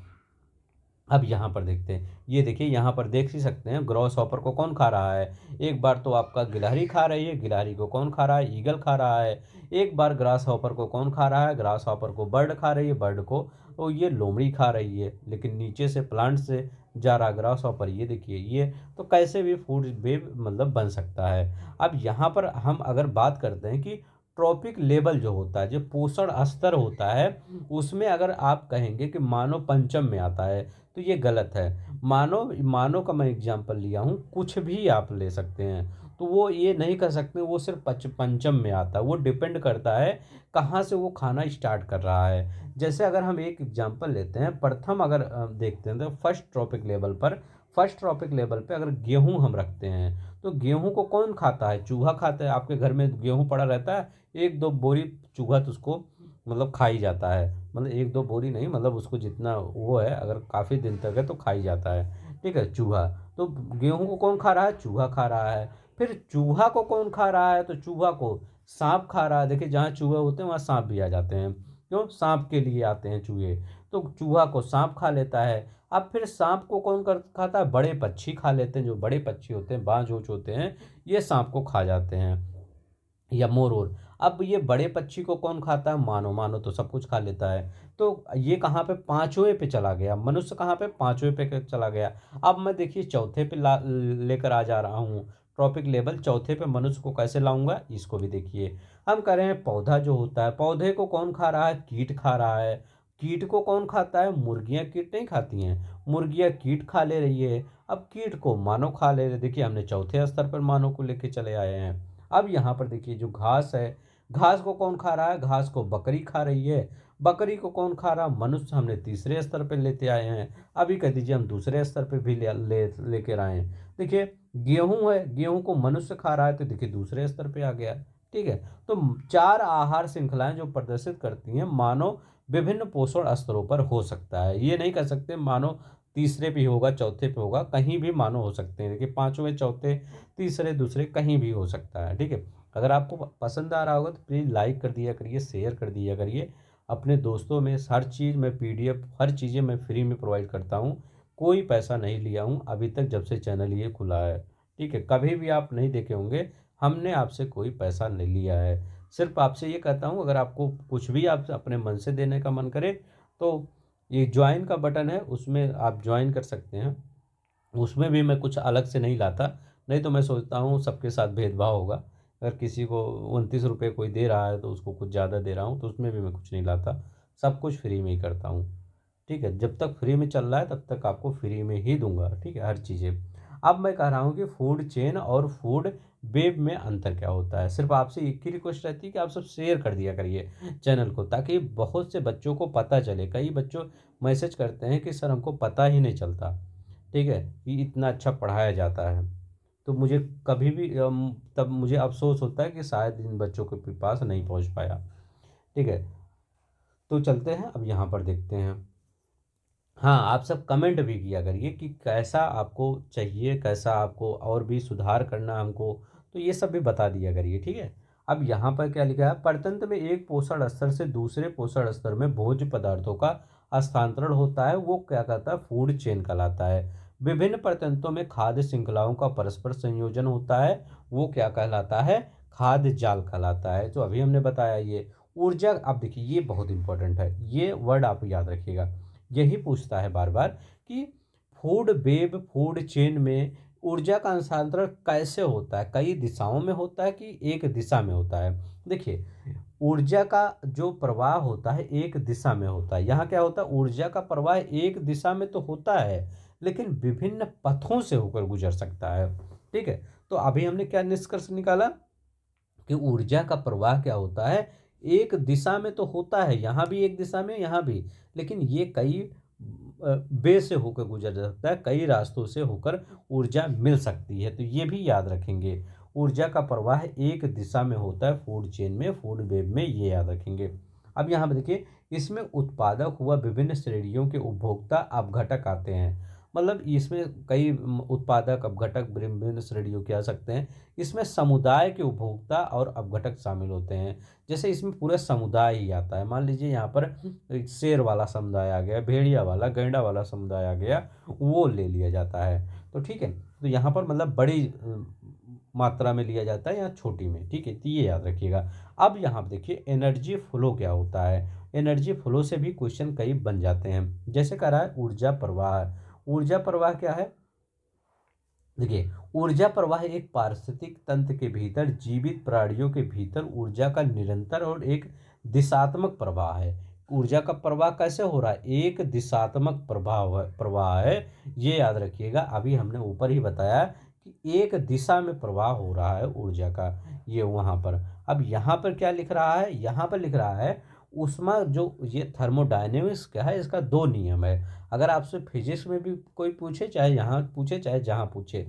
अब यहाँ पर देखते हैं, ये देखिए यहाँ पर देख ही सकते हैं, ग्रॉस हॉपर को कौन खा रहा है, एक बार तो आपका गिलहरी खा रही है, गिलहरी को कौन खा रहा है, ईगल खा रहा है। एक बार ग्रास हॉपर को कौन खा रहा है, ग्रास हॉपर को बर्ड खा रही है, बर्ड को तो ये लोमड़ी खा रही है, लेकिन नीचे से प्लांट से जा रहा ग्रास हॉपर, ये देखिए ये तो कैसे भी फूड वेब मतलब बन सकता है। अब यहाँ पर हम अगर बात करते हैं कि ट्रॉपिक लेवल जो होता है, जो पोषण स्तर होता है, उसमें अगर आप कहेंगे कि मानव पंचम में आता है, तो ये गलत है। मानव मानव का मैं एग्जांपल लिया हूँ, कुछ भी आप ले सकते हैं, तो वो ये नहीं कर सकते वो सिर्फ पंचम में आता है, वो डिपेंड करता है कहाँ से वो खाना स्टार्ट कर रहा है। जैसे अगर हम एक एग्जांपल लेते हैं, प्रथम अगर देखते हैं तो फर्स्ट ट्रॉपिक लेवल पे अगर गेहूं हम रखते हैं, तो गेहूं को कौन खाता है, चूहा खाता है। आपके घर में गेहूं पड़ा रहता है, एक दो बोरी चूहा तो उसको मतलब खा ही जाता है, मतलब एक दो बोरी नहीं, मतलब उसको जितना वो है, अगर काफ़ी दिन तक है तो खा ही जाता है। ठीक है, चूहा, तो गेहूं को कौन खा रहा है, चूहा खा रहा है। फिर चूहा को कौन खा रहा है, तो चूहा को सांप खा रहा है। देखिए जहाँ चूहे होते हैं वहाँ सांप भी आ जाते हैं, क्यों, सांप के लिए आते हैं चूहे, तो चूहा को सांप खा लेता है। अब फिर सांप को कौन कर खाता है? बड़े पक्षी खा लेते हैं, जो बड़े पक्षी होते हैं, बाज ऊँच होते हैं, ये सांप को खा जाते हैं, या मोर ओर। अब ये बड़े पक्षी को कौन खाता है? मानव। मानव तो सब कुछ खा लेता है। तो ये कहाँ पे? पांचवें पे चला गया। मनुष्य कहाँ पे? पांचवें पे चला गया। अब मैं देखिए चौथे पे लेकर आ जा रहा हूँ। ट्रॉपिक लेवल चौथे पे मनुष्य को कैसे लाऊंगा, इसको भी देखिए। हम कह रहे हैं पौधा जो होता है, पौधे को कौन खा रहा है? कीट खा रहा है। कीट को कौन खाता है? मुर्गियां। कीट नहीं खाती हैं, मुर्गियां कीट खा ले रही है। अब कीट को मानव खा ले रहे। देखिए हमने चौथे स्तर पर मानव को लेके चले आए हैं। अब यहाँ पर देखिए जो घास है, घास को कौन खा रहा है? घास को बकरी खा रही है। बकरी को कौन खा रहा है? मनुष्य। हमने तीसरे स्तर पे लेते आए हैं। अभी कह दीजिए हम दूसरे स्तर पे भी लेकर आए हैं। देखिए गेहूं है, गेहूं को मनुष्य खा रहा है, तो देखिए दूसरे स्तर पे आ गया। ठीक है। तो चार आहार श्रृंखलाएं जो प्रदर्शित करती हैं मानव विभिन्न पोषण स्तरों पर हो सकता है। ये नहीं कह सकते मानव तीसरे पे होगा, चौथे पे होगा, कहीं भी मानव हो सकते हैं। देखिए पांचवें, चौथे, तीसरे, दूसरे, कहीं भी हो सकता है। ठीक है। अगर आपको पसंद आ रहा होगा तो प्लीज़ लाइक कर दिया करिए, शेयर कर दिया करिए अपने दोस्तों में। हर चीज़ में PDF, हर चीज़ें मैं फ्री में प्रोवाइड करता हूँ। कोई पैसा नहीं लिया हूँ अभी तक, जब से चैनल ये खुला है। ठीक है। कभी भी आप नहीं देखे होंगे, हमने आपसे कोई पैसा नहीं लिया है। सिर्फ आपसे ये कहता हूँ, अगर आपको कुछ भी आप अपने मन से देने का मन करे तो ये ज्वाइन का बटन है, उसमें आप ज्वाइन कर सकते हैं। उसमें भी मैं कुछ अलग से नहीं लाता। नहीं तो मैं सोचता हूँ सबके साथ भेदभाव होगा। अगर किसी को 29 रुपये कोई दे रहा है तो उसको कुछ ज़्यादा दे रहा हूँ, तो उसमें भी मैं कुछ नहीं लाता। सब कुछ फ्री में ही करता हूँ। ठीक है। जब तक फ्री में चल रहा है तब तक आपको फ्री में ही दूंगा। ठीक है, हर चीज़ें। अब मैं कह रहा हूँ कि फूड चेन और फूड वेब में अंतर क्या होता है। सिर्फ आपसे एक ही रिक्वेस्ट रहती है कि आप सब शेयर कर दिया करिए चैनल को, ताकि बहुत से बच्चों को पता चले। कई बच्चों मैसेज करते हैं कि सर हमको पता ही नहीं चलता, ठीक है, कि इतना अच्छा पढ़ाया जाता है। तो मुझे कभी भी तब मुझे अफ़सोस होता है कि शायद इन बच्चों के पास नहीं पहुंच पाया। ठीक है। तो चलते हैं, अब यहाँ पर देखते हैं। हाँ, आप सब कमेंट भी किया करिए कि कैसा आपको चाहिए, कैसा आपको और भी सुधार करना हमको, तो ये सब भी बता दिया करिए। ठीक है। अब यहाँ पर क्या लिखा है? परतंत्र में एक पोषण स्तर से दूसरे पोषण स्तर में भोज्य पदार्थों का हस्तांतरण होता है, वो क्या कहता है? फूड चेन कहलाता है। विभिन्न परतंत्रों में खाद्य श्रृंखलाओं का परस्पर संयोजन होता है, वो क्या कहलाता है? खाद्य जाल कहलाता है। तो अभी हमने बताया ये ऊर्जा। अब देखिए ये बहुत इंपॉर्टेंट है, ये वर्ड आप याद रखिएगा। यही पूछता है बार बार कि फूड वेब, फूड चेन में ऊर्जा का हस्तांतरण कैसे होता है? कई दिशाओं में होता है कि एक दिशा में होता है? देखिए ऊर्जा का जो प्रवाह होता है एक दिशा में होता है। यहाँ क्या होता है? ऊर्जा का प्रवाह एक दिशा में तो होता है, लेकिन विभिन्न पथों से होकर गुजर सकता है। ठीक है। तो अभी हमने क्या निष्कर्ष निकाला कि ऊर्जा का प्रवाह क्या होता है? एक दिशा में तो होता है, यहाँ भी एक दिशा में, यहाँ भी, लेकिन ये कई वे से होकर गुजर सकता है, कई रास्तों से होकर ऊर्जा मिल सकती है। तो ये भी याद रखेंगे, ऊर्जा का प्रवाह एक दिशा में होता है फूड चेन में, फूड वेब में, ये याद रखेंगे। अब यहाँ पर देखिए, इसमें उत्पादक हुआ विभिन्न श्रेणियों के उपभोक्ता अपघटक आते हैं। मतलब इसमें कई उत्पादक, अपघटक विभिन्न श्रेणियों के आ सकते हैं। इसमें समुदाय के उपभोक्ता और अपघटक शामिल होते हैं। जैसे इसमें पूरा समुदाय ही आता है। मान लीजिए यहाँ पर एक शेर वाला समुदाय आ गया, भेड़िया वाला, गैंडा वाला समुदाय आ गया, वो ले लिया जाता है। तो ठीक है। तो यहाँ पर मतलब बड़ी मात्रा में लिया जाता है या छोटी में। ठीक है, तो ये याद रखिएगा। अब यहाँ पर देखिए एनर्जी फ्लो क्या होता है। एनर्जी फ्लो से भी क्वेश्चन कई बन जाते हैं। जैसे कह रहा है ऊर्जा प्रवाह। ऊर्जा प्रवाह क्या है? देखिए ऊर्जा प्रवाह एक पारिस्थितिक तंत्र के भीतर जीवित प्राणियों के भीतर ऊर्जा का निरंतर और एक दिशात्मक प्रवाह है। ऊर्जा का प्रवाह कैसे हो रहा है? एक दिशात्मक प्रवाह है। ये याद रखिएगा। अभी हमने ऊपर ही बताया कि एक दिशा में प्रवाह हो रहा है ऊर्जा का, ये वहाँ पर। अब यहाँ पर क्या लिख रहा है? यहाँ पर लिख रहा है ऊष्मा, जो ये थर्मोडायनेमिक्स क्या है, इसका दो नियम है। अगर आपसे फिजिक्स में भी कोई पूछे, चाहे यहाँ पूछे चाहे जहाँ पूछे,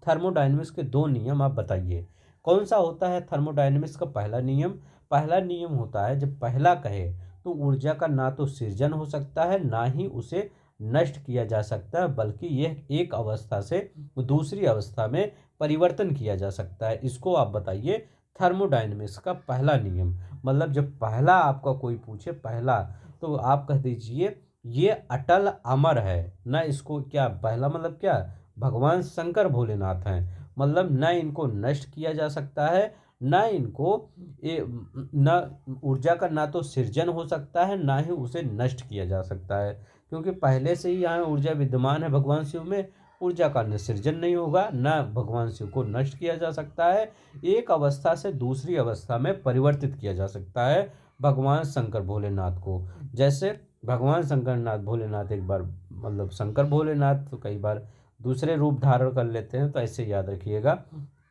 थर्मोडायनेमिक्स के दो नियम आप बताइए। कौन सा होता है थर्मोडायनेमिक्स का पहला नियम? पहला नियम होता है, जब पहला कहे तो ऊर्जा का ना तो सृजन हो सकता है, ना ही उसे नष्ट किया जा सकता है, बल्कि यह एक अवस्था से दूसरी अवस्था में परिवर्तन किया जा सकता है। इसको आप बताइए थर्मोडायनेमिक्स का पहला नियम। मतलब जब पहला आपका कोई पूछे, पहला, तो आप कह दीजिए ये अटल अमर है। न इसको क्या, पहला मतलब क्या, भगवान शंकर भोलेनाथ हैं, मतलब न इनको नष्ट किया जा सकता है, न इनको न ऊर्जा का ना तो सृजन हो सकता है, ना ही उसे नष्ट किया जा सकता है, क्योंकि पहले से ही यहाँ ऊर्जा विद्यमान है भगवान शिव में। ऊर्जा का न सृजन नहीं होगा, न भगवान शिव को नष्ट किया जा सकता है। एक अवस्था से दूसरी अवस्था में परिवर्तित किया जा सकता है भगवान शंकर भोलेनाथ को। जैसे भगवान शंकरनाथ भोलेनाथ एक बार मतलब शंकर भोलेनाथ तो कई बार दूसरे रूप धारण कर लेते हैं, तो ऐसे याद रखिएगा।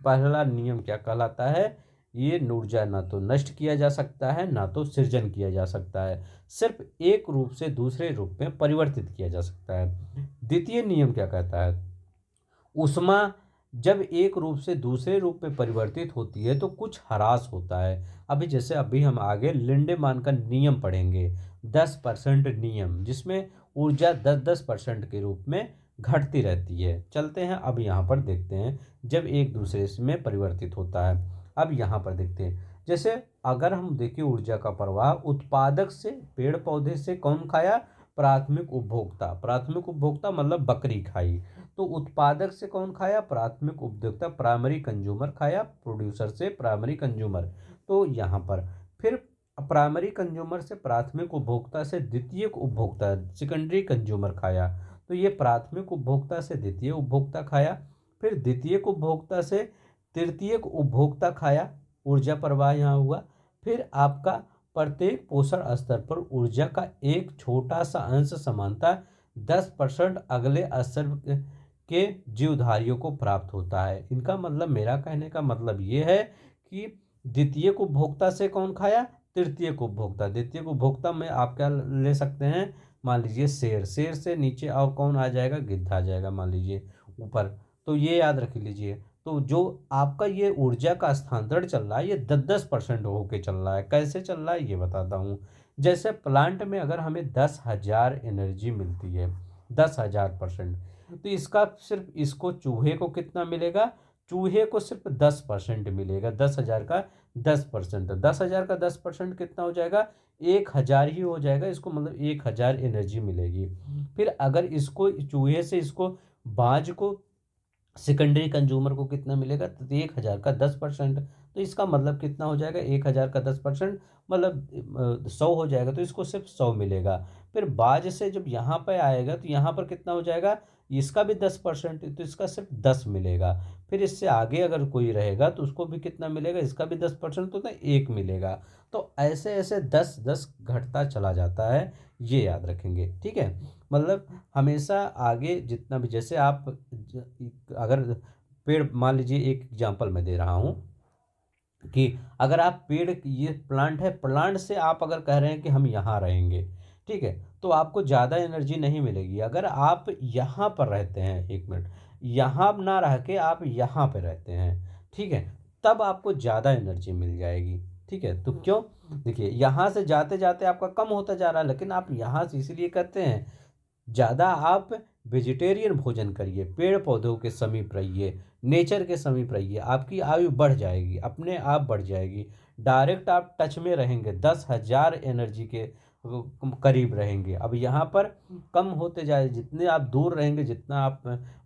पहला नियम क्या कहलाता है, ये ऊर्जा ना तो नष्ट किया जा सकता है, ना तो सृजन किया जा सकता है, सिर्फ एक रूप से दूसरे रूप में परिवर्तित किया जा सकता है। द्वितीय नियम क्या कहता है, ऊष्मा जब एक रूप से दूसरे रूप में परिवर्तित होती है तो कुछ ह्रास होता है। अभी जैसे अभी हम आगे लिंडेमान का नियम पढ़ेंगे, 10% नियम, जिसमें ऊर्जा 10-10% के रूप में घटती रहती है। चलते हैं अब यहाँ पर देखते हैं जब एक दूसरे में परिवर्तित होता है। अब यहाँ पर देखते हैं, जैसे अगर हम देखें ऊर्जा का प्रवाह, उत्पादक से पेड़ पौधे से कौन खाया, प्राथमिक उपभोक्ता। प्राथमिक उपभोक्ता मतलब बकरी खाई। तो उत्पादक से कौन खाया, प्राथमिक उपभोक्ता, प्राइमरी कंज्यूमर खाया, प्रोड्यूसर से प्राइमरी कंज्यूमर। तो यहाँ पर फिर प्राइमरी कंज्यूमर से प्राथमिक उपभोक्ता से द्वितीयक उपभोक्ता, सेकेंडरी कंज्यूमर खाया। तो ये प्राथमिक उपभोक्ता से द्वितीय उपभोक्ता खाया, फिर द्वितीयक उपभोक्ता से तृतीयक उपभोक्ता खाया, ऊर्जा प्रवाह यहाँ हुआ। फिर आपका प्रत्येक पोषण स्तर पर ऊर्जा का एक छोटा सा अंश समानता 10% अगले स्तर के जीवधारियों को प्राप्त होता है। इनका मतलब, मेरा कहने का मतलब ये है कि द्वितीय उपभोक्ता से कौन खाया, तृतीय उपभोक्ता। द्वितीय उपभोक्ता में आप क्या ले सकते हैं, मान लीजिए शेर, शेर से नीचे और कौन आ जाएगा, गिद्ध आ जाएगा मान लीजिए ऊपर। तो ये याद रख लीजिए। तो जो आपका ये ऊर्जा का स्थानांतरण चल रहा है, ये 10-10% होके चल रहा है। कैसे चल रहा है ये बताता हूँ। जैसे प्लांट में अगर हमें 10,000 एनर्जी मिलती है, 10,000%, तो इसका सिर्फ इसको चूहे को कितना मिलेगा, चूहे को सिर्फ 10% मिलेगा। 10,000 का 10%, 10,000 का 10% कितना हो जाएगा, 1,000 ही हो जाएगा। इसको मतलब 1,000 एनर्जी मिलेगी। फिर अगर इसको चूहे से इसको बाज को सेकेंडरी कंज्यूमर को कितना मिलेगा, तो 1,000 का 10%। तो इसका मतलब कितना हो जाएगा, 1,000 का 10% मतलब 100 हो जाएगा। तो इसको सिर्फ 100 मिलेगा। फिर बाज से जब यहाँ पर आएगा तो यहाँ पर कितना हो जाएगा, इसका भी 10%, तो इसका सिर्फ 10 मिलेगा। फिर इससे आगे अगर कोई रहेगा तो उसको भी कितना मिलेगा, इसका भी 10%, तो 1 मिलेगा। तो ऐसे ऐसे 10-10 घटता चला जाता है, ये याद रखेंगे, ठीक है। मतलब हमेशा आगे जितना भी, जैसे आप अगर पेड़, मान लीजिए एक एग्जांपल मैं दे रहा हूँ कि अगर आप पेड़, ये प्लांट है, प्लांट से आप अगर कह रहे हैं कि हम यहाँ रहेंगे, ठीक है, तो आपको ज़्यादा एनर्जी नहीं मिलेगी। अगर आप यहाँ पर रहते हैं, एक मिनट, यहाँ ना रह के आप यहाँ पे रहते हैं, ठीक है, तब आपको ज़्यादा एनर्जी मिल जाएगी, ठीक है। तो क्यों, देखिए यहाँ से जाते जाते आपका कम होता जा रहा है, लेकिन आप यहाँ से इसलिए करते हैं, ज़्यादा आप वेजिटेरियन भोजन करिए, पेड़ पौधों के समीप रहिए, नेचर के समीप रहिए, आपकी आयु बढ़ जाएगी, अपने आप बढ़ जाएगी। डायरेक्ट आप टच में रहेंगे, 10,000 एनर्जी के करीब रहेंगे। अब यहाँ पर कम होते जाए, जितने आप दूर रहेंगे, जितना आप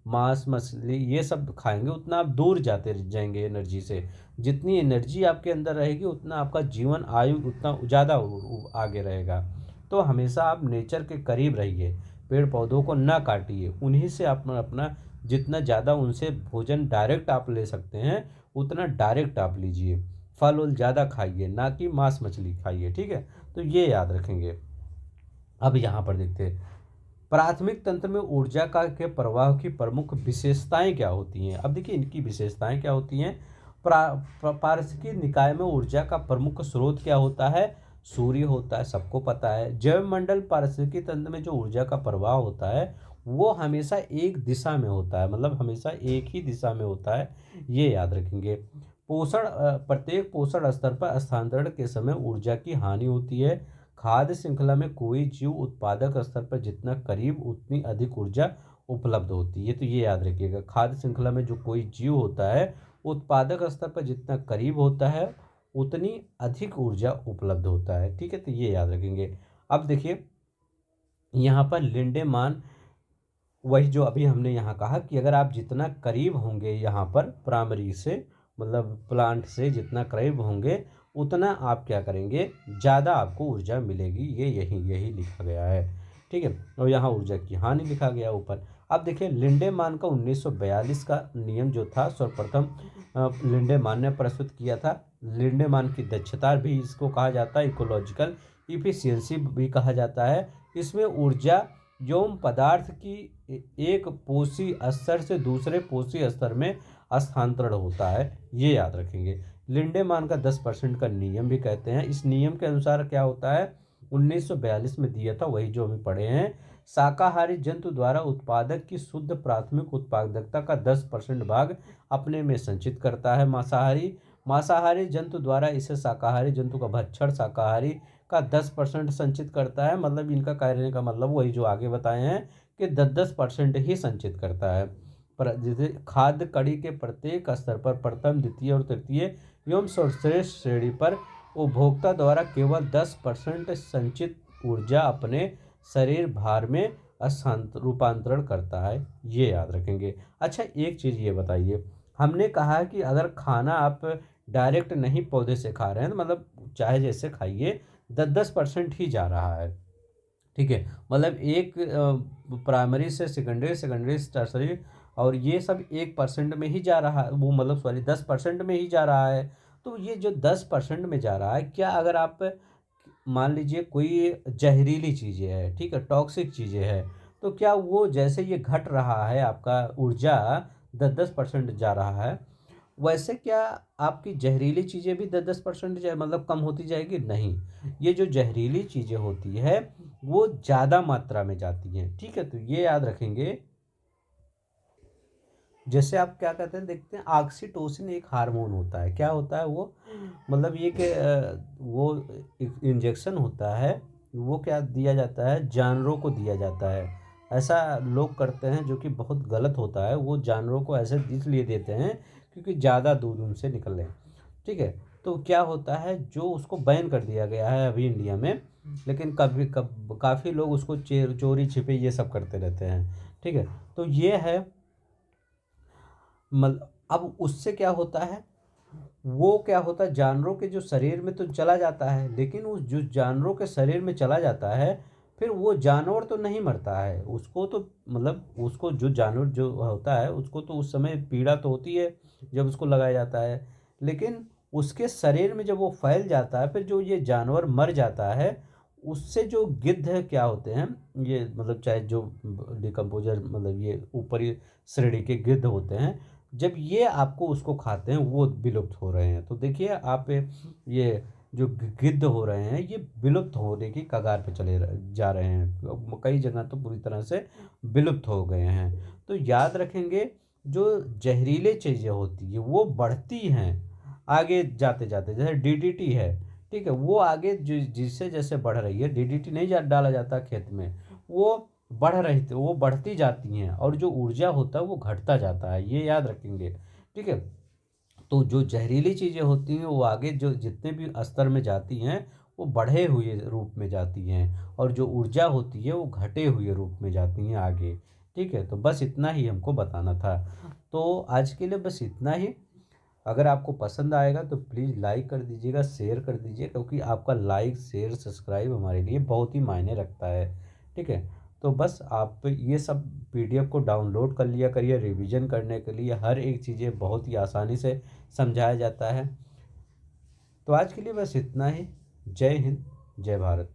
मांस मछली ये सब खाएंगे, उतना आप दूर जाते जाएंगे एनर्जी से। जितनी एनर्जी आपके अंदर रहेगी, उतना आपका जीवन आयु उतना ज़्यादा आगे रहेगा। तो हमेशा आप नेचर के करीब रहिए, पेड़ पौधों को ना काटिए, उन्हीं से आप अपना जितना ज़्यादा उनसे भोजन डायरेक्ट आप ले सकते हैं, उतना डायरेक्ट आप लीजिए। फल उल ज़्यादा खाइए, ना कि मांस मछली खाइए, ठीक है। तो ये याद रखेंगे। अब यहाँ पर देखते हैं, प्राथमिक तंत्र में ऊर्जा का के प्रवाह की प्रमुख विशेषताएं क्या होती हैं। अब देखिए इनकी विशेषताएं क्या होती हैं। पारस्परिक निकाय में ऊर्जा का प्रमुख स्रोत क्या होता है, सूर्य होता है, सबको पता है। जैव मंडल पारिस्थितिकी तंत्र में जो ऊर्जा का प्रवाह होता है, वो हमेशा एक दिशा में होता है, मतलब हमेशा एक ही दिशा में होता है, ये याद रखेंगे। प्रत्येक पोषण स्तर पर स्थानांतरण के समय ऊर्जा की हानि होती है। खाद्य श्रृंखला में कोई जीव उत्पादक स्तर पर जितना करीब, उतनी अधिक ऊर्जा उपलब्ध होती है। तो ये याद रखिएगा, खाद्य श्रृंखला में जो कोई जीव होता है, उत्पादक स्तर पर जितना करीब होता है, उतनी अधिक ऊर्जा उपलब्ध होता है, ठीक है। तो ये याद रखेंगे। अब देखिए यहाँ पर लिंडेमान, वही जो अभी हमने यहाँ कहा कि अगर आप जितना करीब होंगे यहाँ पर प्राइमरी से, मतलब प्लांट से जितना करीब होंगे, उतना आप क्या करेंगे, ज़्यादा आपको ऊर्जा मिलेगी। ये यही यही लिखा गया है, ठीक है। और यहाँ ऊर्जा की हानि लिखा गया ऊपर। अब देखिए लिंडेमान का 1942 का नियम जो था सर्वप्रथम लिंडेमान ने प्रस्तुत किया था। लिंडेमान की दक्षता भी इसको कहा जाता है, इकोलॉजिकल इफिशियंसी भी कहा जाता है। इसमें ऊर्जा एवं पदार्थ की एक पोषी स्तर से दूसरे पोषी स्तर में स्थानांतरण होता है, ये याद रखेंगे। लिंडेमान का 10% का नियम भी कहते हैं। इस नियम के अनुसार क्या होता है, 1942 में दिया था, वही जो हम पढ़े हैं। शाकाहारी जंतु द्वारा उत्पादक की शुद्ध प्राथमिक उत्पादकता का 10% भाग अपने में संचित करता है मांसाहारी। मांसाहारी जंतु द्वारा इसे शाकाहारी जंतु का भक्षण शाकाहारी का 10% संचित करता है। मतलब इनका कहने का मतलब वही जो आगे बताए हैं कि 10% ही संचित करता है। पर जैसे खाद्य कड़ी के प्रत्येक स्तर पर प्रथम द्वितीय और तृतीय एवं सर्वश्रेष्ठ श्रेणी पर उपभोक्ता द्वारा केवल 10% संचित ऊर्जा अपने शरीर भार में रूपांतरण करता है, ये याद रखेंगे। अच्छा एक चीज़ ये बताइए, हमने कहा है कि अगर खाना आप डायरेक्ट नहीं पौधे से खा रहे हैं, तो मतलब चाहे जैसे खाइए, 10% ही जा रहा है, ठीक है। मतलब एक प्राइमरी से सेकेंडरी, सेकेंडरी से टर्सरी, और ये सब 1% में ही जा रहा है, वो मतलब सॉरी 10% में ही जा रहा है। तो ये जो 10% में जा रहा है, क्या अगर आप मान लीजिए कोई जहरीली चीज़ें है, ठीक है, टॉक्सिक चीज़ें है, तो क्या वो जैसे ये घट रहा है, आपका ऊर्जा 10% जा रहा है, वैसे क्या आपकी जहरीली चीज़ें भी 10-10% मतलब कम होती जाएगी? नहीं, ये जो जहरीली चीज़ें होती है वो ज़्यादा मात्रा में जाती हैं, ठीक है। तो ये याद रखेंगे। जैसे आप क्या कहते हैं, देखते हैं ऑक्सीटोसिन एक हार्मोन होता है, क्या होता है वो, मतलब ये कि वो इंजेक्शन होता है, वो क्या दिया जाता है, जानवरों को दिया जाता है। ऐसा लोग करते हैं जो कि बहुत गलत होता है। वो जानवरों को ऐसे इसलिए देते हैं क्योंकि ज़्यादा दूध उनसे निकले, ठीक है। तो क्या होता है, जो उसको बैन कर दिया गया है अभी इंडिया में, लेकिन काफ़ी लोग उसको चोरी छिपे ये सब करते रहते हैं, ठीक है। तो ये है, अब उससे क्या होता है, वो क्या होता है, जानवरों के जो शरीर में तो चला जाता है, लेकिन उस जो जानवरों के शरीर में चला जाता है, फिर वो जानवर तो नहीं मरता है, उसको तो मतलब उसको जो जानवर जो होता है उसको तो उस समय पीड़ा तो होती है जब उसको लगाया जाता है, लेकिन उसके शरीर में जब वो फैल जाता है, फिर जो ये जानवर मर जाता है, उससे जो गिद्ध क्या होते हैं, ये मतलब चाहे जो डिकम्पोजर, मतलब ये ऊपरी श्रेणी के गिद्ध होते हैं, जब ये आपको उसको खाते हैं वो विलुप्त हो रहे हैं। तो देखिए आप ये जो गिद्ध हो रहे हैं ये विलुप्त होने की कगार पे जा रहे हैं, कई जगह तो पूरी तरह से विलुप्त हो गए हैं। तो याद रखेंगे, जो जहरीले चीज़ें होती है वो बढ़ती हैं आगे जाते जाते, जैसे डीडीटी है, ठीक है, वो आगे जिससे जैसे बढ़ रही है, डीडीटी नहीं डाला जाता खेत में, वो बढ़ रही थी, वो बढ़ती जाती हैं, और जो ऊर्जा होता है वो घटता जाता है, ये याद रखेंगे, ठीक है। तो जो जहरीली चीज़ें होती हैं वो आगे जो जितने भी स्तर में जाती हैं वो बढ़े हुए रूप में जाती हैं, और जो ऊर्जा होती है वो घटे हुए रूप में जाती हैं आगे, ठीक है। तो बस इतना ही हमको बताना था। तो आज के लिए बस इतना ही। अगर आपको पसंद आएगा तो प्लीज़ लाइक कर दीजिएगा, शेयर कर दीजिए, क्योंकि आपका लाइक शेयर सब्सक्राइब हमारे लिए बहुत ही मायने रखता है, ठीक है। तो बस आप ये सब पीडीएफ को डाउनलोड कर लिया करिए, रिवीजन करने के लिए हर एक चीज़ें बहुत ही आसानी से समझाया जाता है। तो आज के लिए बस इतना ही। जय हिंद, जय भारत।